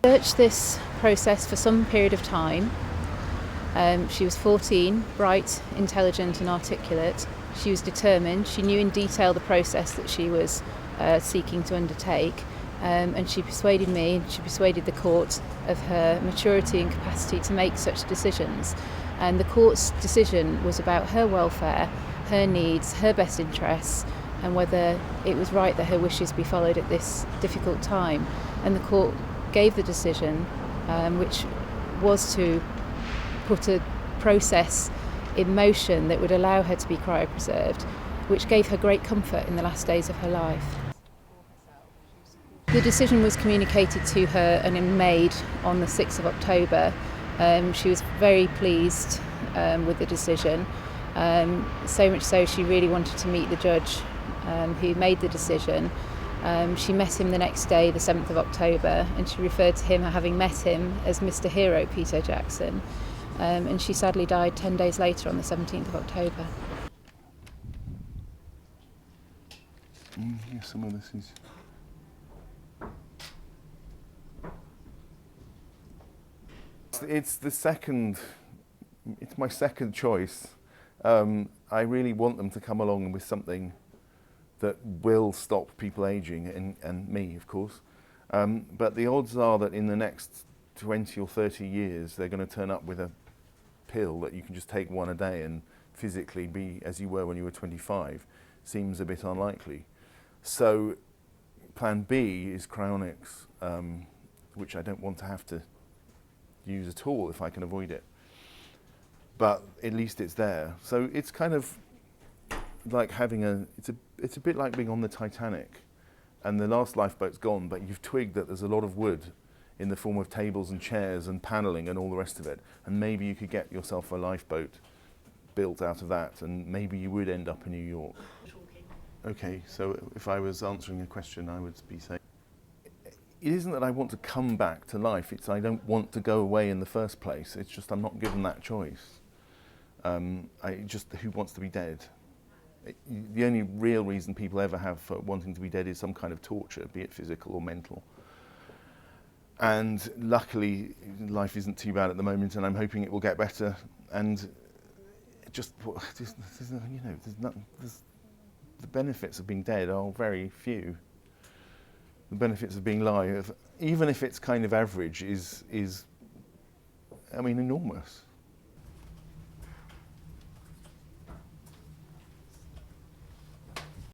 Researched this process for some period of time. She was 14, bright, intelligent and articulate. She was determined. She knew in detail the process that she was seeking to undertake, and she persuaded me and she persuaded the court of her maturity and capacity to make such decisions. And the court's decision was about her welfare, her needs, her best interests, and whether it was right that her wishes be followed at this difficult time. And the court gave the decision, which was to put a process in motion that would allow her to be cryopreserved, which gave her great comfort in the last days of her life. The decision was communicated to her and made on the 6th of October. She was very pleased with the decision, so much so she really wanted to meet the judge who made the decision. She met him the next day, the 7th of October, and she referred to him, having met him, as Mr. Hero Peter Jackson. And she sadly died 10 days later on the 17th of October. Yeah, some of this is... It's my second choice. I really want them to come along with something that will stop people ageing, and me, of course. But the odds are that in the next 20 or 30 years, they're going to turn up with a pill that you can just take one a day and physically be as you were when you were 25. Seems a bit unlikely. So plan B is cryonics, which I don't want to have to use at all if I can avoid it. But at least it's there. So it's kind of like having it's a bit like being on the Titanic and the last lifeboat's gone, but you've twigged that there's a lot of wood in the form of tables and chairs and paneling and all the rest of it, and maybe you could get yourself a lifeboat built out of that, and maybe you would end up in New York. Okay, so if I was answering a question, I would be saying, it isn't that I want to come back to life, it's I don't want to go away in the first place. It's just I'm not given that choice. Who wants to be dead? The only real reason people ever have for wanting to be dead is some kind of torture, be it physical or mental. And luckily, life isn't too bad at the moment, and I'm hoping it will get better. And the benefits of being dead are very few. The benefits of being alive, even if it's kind of average, is enormous.